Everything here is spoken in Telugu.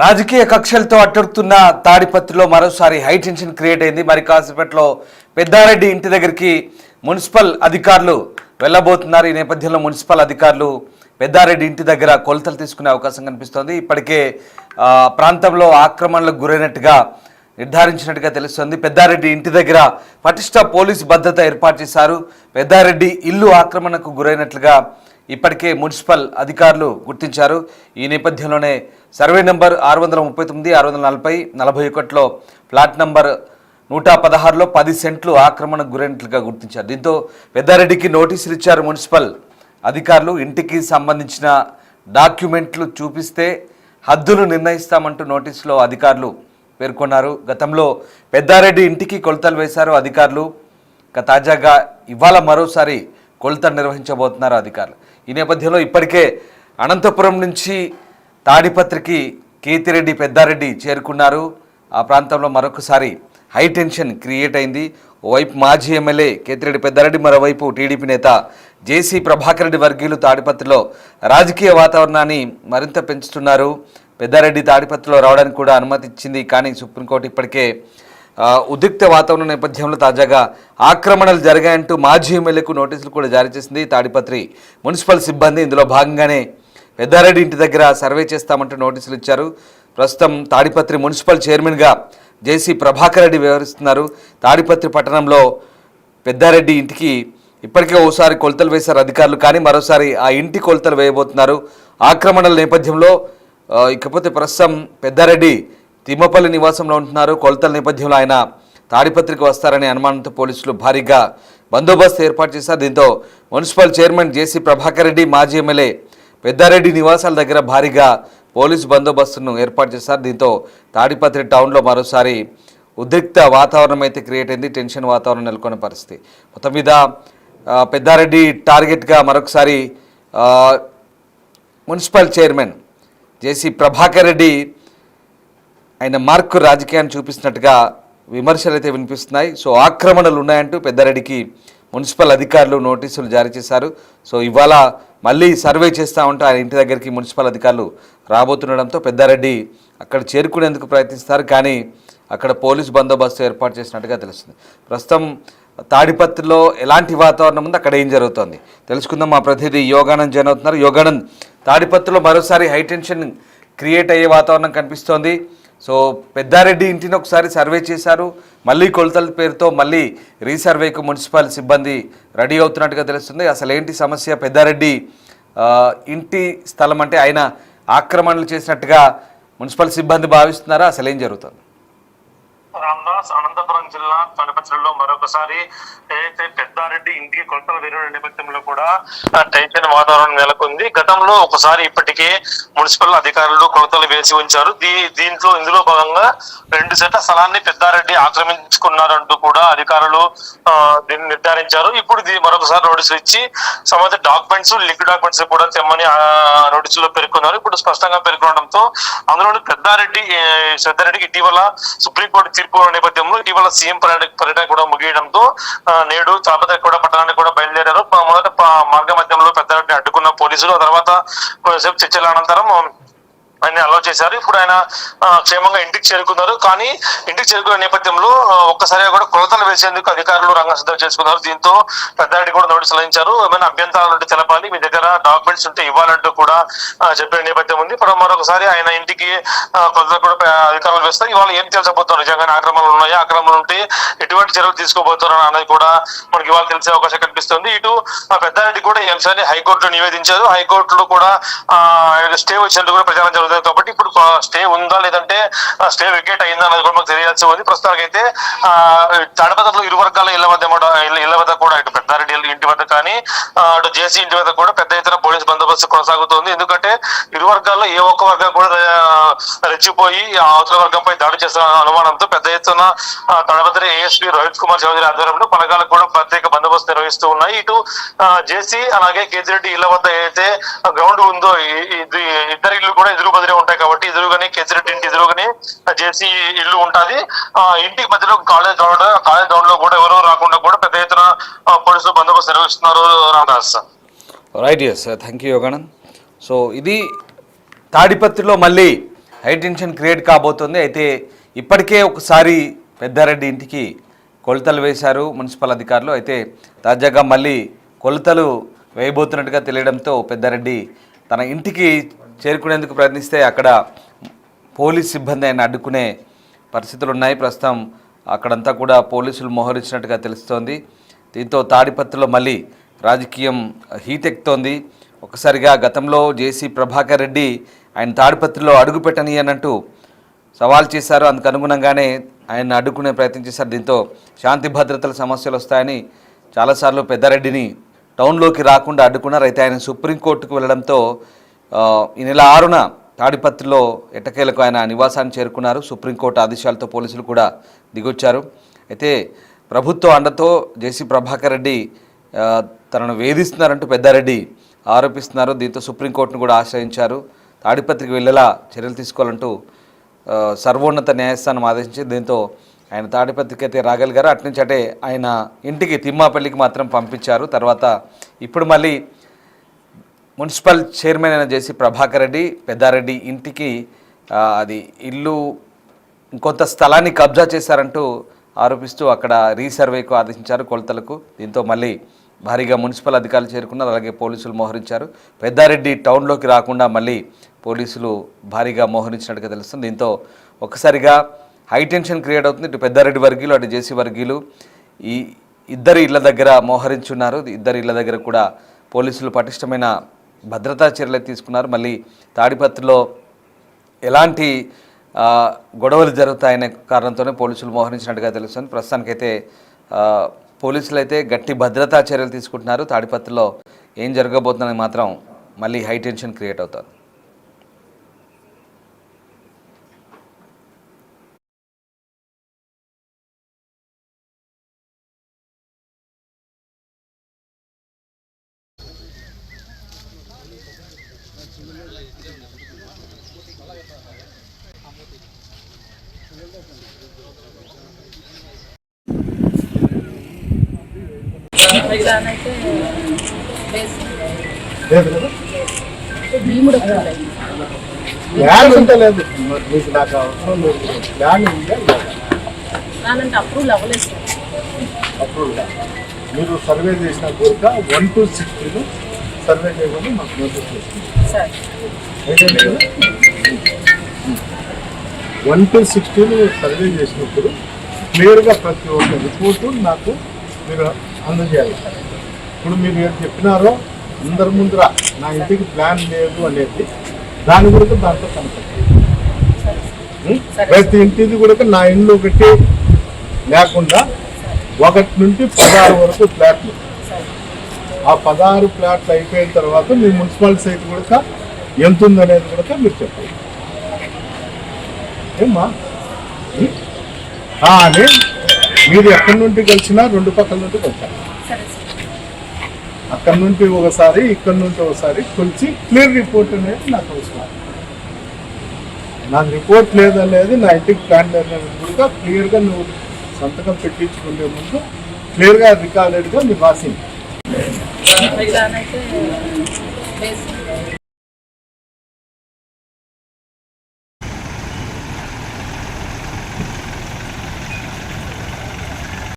రాజకీయ కక్షలతో అట్టుడుతున్న తాడిపత్రిలో మరోసారి హై టెన్షన్ క్రియేట్ అయింది. మరి కాసేపట్లో పెద్దారెడ్డి ఇంటి దగ్గరికి మున్సిపల్ అధికారులు వెళ్ళబోతున్నారు. ఈ నేపథ్యంలో మున్సిపల్ అధికారులు పెద్దారెడ్డి ఇంటి దగ్గర కొలతలు తీసుకునే అవకాశం కనిపిస్తోంది. ఇప్పటికే ప్రాంతంలో ఆక్రమణలకు గురైనట్టుగా నిర్ధారించినట్టుగా తెలుస్తోంది. పెద్దారెడ్డి ఇంటి దగ్గర పటిష్ట పోలీసు భద్రత ఏర్పాటు చేశారు. పెద్దారెడ్డి ఇల్లు ఆక్రమణకు గురైనట్లుగా ఇప్పటికే మున్సిపల్ అధికారులు గుర్తించారు. ఈ నేపథ్యంలోనే సర్వే నంబర్ 639, 640, 41లో ఫ్లాట్ నంబర్ 116లో 10 సెంట్లు ఆక్రమణకు గురైనట్లుగా గుర్తించారు. దీంతో పెద్దారెడ్డికి నోటీసులు ఇచ్చారు మున్సిపల్ అధికారులు. ఇంటికి సంబంధించిన డాక్యుమెంట్లు చూపిస్తే హద్దులు నిర్ణయిస్తామంటూ నోటీసులో అధికారులు పేర్కొన్నారు. గతంలో పెద్దారెడ్డి ఇంటికి కొలతలు వేశారు అధికారులు. తాజాగా ఇవాళ మరోసారి కొలతలు నిర్వహించబోతున్నారు అధికారులు. ఈ నేపథ్యంలో ఇప్పటికే అనంతపురం నుంచి తాడిపత్రికి కేతిరెడ్డి పెద్దారెడ్డి చేరుకున్నారు. ఆ ప్రాంతంలో మరొకసారి హై టెన్షన్ క్రియేట్ అయింది. ఓవైపు మాజీ ఎమ్మెల్యే కేతిరెడ్డి పెద్దారెడ్డి, మరోవైపు టీడీపీ నేత జేసీ ప్రభాకర్ రెడ్డి వర్గీయులు తాడిపత్రిలో రాజకీయ వాతావరణాన్ని మరింత పెంచుతున్నారు. పెద్దారెడ్డి తాడిపత్రిలో రావడానికి కూడా అనుమతి ఇచ్చింది. కానీ సుప్రీంకోర్టు ఇప్పటికే ఉద్రిక్త వాతావరణం నేపథ్యంలో తాజాగా ఆక్రమణలు జరిగాయంటూ మాజీ ఎమ్మెల్యేకు నోటీసులు కూడా జారీ చేసింది తాడిపత్రి మున్సిపల్ సిబ్బంది. ఇందులో భాగంగానే పెద్దారెడ్డి ఇంటి దగ్గర సర్వే చేస్తామంటూ నోటీసులు ఇచ్చారు. ప్రస్తుతం తాడిపత్రి మున్సిపల్ చైర్మన్గా జేసీ ప్రభాకర్ రెడ్డి వ్యవహరిస్తున్నారు. తాడిపత్రి పట్టణంలో పెద్దారెడ్డి ఇంటికి ఇప్పటికే ఓసారి కొలతలు వేశారు అధికారులు. కానీ మరోసారి ఆ ఇంటి కొలతలు వేయబోతున్నారు. ఆక్రమణల నేపథ్యంలో ఇకపోతే ప్రస్తుతం పెద్దారెడ్డి తిమ్మపల్లి నివాసంలో ఉంటున్నారు. కొలతల నేపథ్యంలో ఆయన తాడిపత్రికి వస్తారనే అనుమానంతో పోలీసులు భారీగా బందోబస్తు ఏర్పాటు చేశారు. దీంతో మున్సిపల్ చైర్మన్ జేసీ ప్రభాకర్ రెడ్డి, మాజీ ఎమ్మెల్యే పెద్దారెడ్డి నివాసాల దగ్గర భారీగా పోలీసు బందోబస్తును ఏర్పాటు చేశారు. దీంతో తాడిపత్రి టౌన్లో మరోసారి ఉద్రిక్త వాతావరణం అయితే క్రియేట్ అయింది. టెన్షన్ వాతావరణం నెలకొన్న పరిస్థితి. మొత్తం మీద పెద్దారెడ్డి టార్గెట్గా మరొకసారి మున్సిపల్ చైర్మన్ జేసీ ప్రభాకర్ రెడ్డి ఆయన మార్కు రాజకీయాన్ని చూపిస్తున్నట్టుగా విమర్శలు అయితే వినిపిస్తున్నాయి. సో ఆక్రమణలు ఉన్నాయంటూ పెద్దారెడ్డికి మున్సిపల్ అధికారులు నోటీసులు జారీ చేశారు. సో ఇవాళ మళ్ళీ సర్వే చేస్తూ ఉంటే ఆయన ఇంటి దగ్గరికి మున్సిపల్ అధికారులు రాబోతుండడంతో పెద్దారెడ్డి అక్కడ చేరుకునేందుకు ప్రయత్నిస్తారు. కానీ అక్కడ పోలీసు బందోబస్తు ఏర్పాటు చేసినట్టుగా తెలుస్తుంది. ప్రస్తుతం తాడిపత్రిలో ఎలాంటి వాతావరణం ఉంది, అక్కడ ఏం జరుగుతోంది తెలుసుకుందాం. మా ప్రతినిధి యోగానంద్ జాయిన్ అవుతున్నారు. యోగానంద్, తాడిపత్రిలో మరోసారి హై టెన్షన్ క్రియేట్ అయ్యే వాతావరణం కనిపిస్తోంది. సో పెద్దారెడ్డి ఇంటిని ఒకసారి సర్వే చేశారు. మళ్ళీ కొలతల పేరుతో మళ్ళీ రీసర్వేకు మున్సిపల్ సిబ్బంది రెడీ అవుతున్నట్టుగా తెలుస్తుంది. అసలు ఏంటి సమస్య? పెద్దారెడ్డి ఇంటి స్థలం అంటే ఆయన ఆక్రమణలు చేసినట్టుగా మున్సిపల్ సిబ్బంది భావిస్తున్నారా? అసలు ఏం జరుగుతుంది? రామదాస్, అనంతపురం జిల్లా తాడిపత్రిలో మరొకసారి ఏదైతే పెద్దారెడ్డి ఇంటికి కొలతలు వేరే నేపథ్యంలో కూడా టెన్షన్ వాతావరణం నెలకొంది. గతంలో ఒకసారి ఇప్పటికే మున్సిపల్ అధికారులు కొలతలు వేసి ఉంచారు. ఇందులో భాగంగా 2 సెట్ల స్థలాన్ని పెద్దారెడ్డి ఆక్రమించుకున్నారంటూ కూడా అధికారులు దీన్ని నిర్ధారించారు. ఇప్పుడు మరొకసారి నోటీసులు ఇచ్చి సంబంధిత డాక్యుమెంట్స్, లింక్ డాక్యుమెంట్స్ కూడా తెమ్మని నోటీసులో పేర్కొన్నారు. ఇప్పుడు స్పష్టంగా పేర్కొనడంతో అందులోని పెద్దారెడ్డికి ఇటీవల సుప్రీంకోర్టు తీర్పు నేపథ్యంలో ఇటీవల సీఎం పర్యటన కూడా ముగియడంతో నేడు తాపత్ర కూడా పట్టణానికి కూడా బయలుదేరారు. మొదట మార్గ మధ్యంలో పెద్దారెడ్డిని అడ్డుకున్న పోలీసులు, ఆ తర్వాత కొంతసేపు చర్చల అనంతరం ఆయన అలౌ చేశారు. ఇప్పుడు ఆయన క్షేమంగా ఇంటికి చేరుకున్నారు. కానీ ఇంటికి చేరుకున్న నేపథ్యంలో ఒక్కసారిగా కూడా కొలతలు వేసేందుకు అధికారులు రంగం సిద్ధం చేసుకున్నారు. దీంతో పెద్దారెడ్డి కూడా నోటీసులు అందించారు. ఏమైనా అభ్యంతరాలు ఉంటే తెలపాలి, మీ దగ్గర డాక్యుమెంట్స్ ఉంటే ఇవ్వాలంటూ కూడా చెప్పిన నేపథ్యం ఉంది. ఇప్పుడు మరొకసారి ఆయన ఇంటికి కొలతలు కూడా అధికారులు వేస్తారు. ఇవాళ ఏం తెలిసబోతున్నారు, నిజంగానే ఆక్రమణలు ఉన్నాయా, ఆక్రమణలు ఉంటే ఎటువంటి చర్యలు తీసుకోబోతున్నారు అనేది కూడా మనకి ఇవాళ తెలిసే అవకాశం కనిపిస్తుంది. ఇటు పెద్దారెడ్డి కూడా ఈ అంశాన్ని హైకోర్టులో నివేదించారు. హైకోర్టులో కూడా స్టే వచ్చినట్టు కూడా ప్రచారం జరుగుతుంది. కాబట్టి ఇప్పుడు స్టే ఉందా లేదంటే స్టే వికెట్ అయిందా అనేది కూడా మాకు తెలియాల్సి ఉంది. ప్రస్తుతానికి అయితే తాడిపత్రిలో ఇరు వర్గాల ఇళ్ల వద్ద కూడా ఇటు పెద్దారెడ్డి ఇంటి వద్ద కానీ అటు జేసీ ఇంటి వద్ద కూడా పెద్ద ఎత్తున పోలీసు బందోబస్తు కొనసాగుతోంది. ఎందుకంటే ఇరు వర్గాల్లో ఏ ఒక్క వర్గం కూడా రెచ్చిపోయి అవతల వర్గంపై దాడి చేస్తున్న అనుమానంతో పెద్ద ఎత్తున తాడిపత్రి ఏఎస్పీ రోహిత్ కుమార్ చౌదరి ఆధ్వర్యంలో పలకాలకు కూడా ప్రత్యేక బందోబస్తు నిర్వహిస్తూ ఉన్నాయి. ఇటు జేసీ అలాగే కేతిరెడ్డి ఇళ్ల వద్ద ఏదైతే గ్రౌండ్ ఉందో ఇద్దరు ఇల్లు కూడా ఎదురు బదిలీ ఉంటాయి. కాబట్టి ఎదురుగానే కేతిరెడ్డి ఇంటి ఎదురుగానే జేసీ ఇల్లు ఉంటుంది. ఇంటికి మధ్యలో కాలేజ్ గ్రౌండ్ లో కూడా ఎవరు రాకుండా కూడా పెద్ద ఎత్తున పోలీసులు బందోబస్తు నిర్వహిస్తున్నారు. Ramadas, right, yes, thank you Yoganand. So ఇది తాడిపత్రిలో మళ్ళీ హై టెన్షన్ క్రియేట్ కాబోతుంది. అయితే ఇప్పటికే ఒకసారి పెద్దారెడ్డి ఇంటికి కొలతలు వేశారు మున్సిపల్ అధికారులు. అయితే తాజాగా మళ్ళీ కొలతలు వేయబోతున్నట్టుగా తెలియడంతో పెద్దారెడ్డి తన ఇంటికి చేరుకునేందుకు ప్రయత్నిస్తే అక్కడ పోలీస్ సిబ్బంది ఆయన అడ్డుకునే పరిస్థితులు ఉన్నాయి. ప్రస్తుతం అక్కడంతా కూడా పోలీసులు మోహరించినట్టుగా తెలుస్తోంది. దీంతో తాడిపత్రిలో మళ్ళీ రాజకీయం హీట్ ఎక్కుతోంది. ఒకసారిగా గతంలో జేసీ ప్రభాకర్ రెడ్డి ఆయన తాడిపత్రిలో అడుగు పెట్టనీయనంటూ సవాల్ చేశారు. అందుకు అనుగుణంగానే ఆయన అడ్డుకునే ప్రయత్నం చేశారు. దీంతో శాంతి భద్రతల సమస్యలు వస్తాయని చాలాసార్లు పెద్దారెడ్డిని టౌన్లోకి రాకుండా అడ్డుకున్నారు. అయితే ఆయన సుప్రీంకోర్టుకు వెళ్లడంతో ఈ నెల 6న తాడిపత్రిలో ఎట్టకేలకు ఆయన నివాసాన్ని చేరుకున్నారు. సుప్రీంకోర్టు ఆదేశాలతో పోలీసులు కూడా దిగొచ్చారు. అయితే ప్రభుత్వ అండతో జేసీ ప్రభాకర్ రెడ్డి తనను వేధిస్తున్నారంటూ పెద్దారెడ్డి ఆరోపిస్తున్నారు. దీంతో సుప్రీంకోర్టును కూడా ఆశ్రయించారు. తాడిపత్రికి వెళ్ళేలా చర్యలు తీసుకోవాలంటూ సర్వోన్నత న్యాయస్థానం ఆదేశించింది. దీంతో ఆయన తాడిపత్రికి అయితే రాగలిగారు. అట్నుంచి అంటే ఆయన ఇంటికి తిమ్మాపల్లికి మాత్రం పంపించారు. తర్వాత ఇప్పుడు మళ్ళీ మున్సిపల్ చైర్మన్ అయిన జేసీ ప్రభాకర్ రెడ్డి పెద్దారెడ్డి ఇంటికి అది ఇల్లు ఇంకొంత స్థలాన్ని కబ్జా చేశారంటూ ఆరోపిస్తూ అక్కడ రీసర్వేకు ఆదేశించారు కొలతలకు. దీంతో మళ్ళీ భారీగా మున్సిపల్ అధికారులు చేరుకున్నారు. అలాగే పోలీసులు మోహరించారు. పెద్దారెడ్డి టౌన్లోకి రాకుండా మళ్ళీ పోలీసులు భారీగా మోహరించినట్టుగా తెలుస్తుంది. దీంతో ఒక్కసారిగా హై టెన్షన్ క్రియేట్ అవుతుంది. ఇటు పెద్దారెడ్డి వర్గీయులు అటు జేసీ వర్గీయులు ఈ ఇద్దరు ఇళ్ల దగ్గర మోహరించున్నారు. ఇద్దరు ఇళ్ల దగ్గర కూడా పోలీసులు పటిష్టమైన భద్రతా చర్యలు తీసుకున్నారు. మళ్ళీ తాడిపత్రిలో ఎలాంటి గొడవలు జరుగుతాయనే కారణంతోనే పోలీసులు మోహరించినట్టుగా తెలుస్తుంది. ప్రస్తుతానికైతే పోలీసులు అయితే గట్టి భద్రతా చర్యలు తీసుకుంటున్నారు. తాడిపత్రిలో ఏం జరగబోతుందని మాత్రం మళ్ళీ హై టెన్షన్ క్రియేట్ అవుతుంది. ఇలానైతే లేదు కదా భీముడు ల్యాండ్ ఉంటే లేదు మీకు నాకు అవసరం లేదు. ల్యాండ్ ఉంటే నానంటే అప్రూవల్ అవ్వలేదు అప్పుడు మీరు సర్వే చేసిన కోరిక 1 to 60 సర్వే చేయమని మాకు నోటీస్ చేస్తుంది సార్. ఏంటంటే 1 to 60 సర్వే చేసినప్పుడు క్లియర్గా ప్రతి ఒక్క రిపోర్టు నాకు మీరు అందజేయాలి. ఇప్పుడు మీరు ఏం చెప్పినారో అందరి ముందర నా ఇంటికి ప్లాన్ లేదు అనేది దాని గురించి దాంట్లో కనపడుతుంది. ప్రతి ఇంటిది కూడా నా ఇల్లు ఒకటి లేకుండా 1 నుండి 16 వరకు ఫ్లాట్లు. ఆ 16 ఫ్లాట్లు అయిపోయిన తర్వాత మీ మున్సిపల్ సైట్ కూడా ఎంత ఉందనేది కూడా మీరు చెప్పాలి. ఏమ్మా అని మీరు ఎక్కడి నుండి కలిసినా 2 పక్కల నుండి కలిసారు. అక్కడి నుండి ఒకసారి ఇక్కడ నుండి ఒకసారి కొలిచి క్లియర్ రిపోర్ట్ అనేది నాకు అవసరం. నాకు రిపోర్ట్ లేదనేది నా ఇంటికి ప్లాన్ లేదనేది కూడా క్లియర్గా నువ్వు సంతకం పెట్టించుకునే ముందు క్లియర్గా రికార్డెడ్గా మీరు రాసింది. ఇలానైతే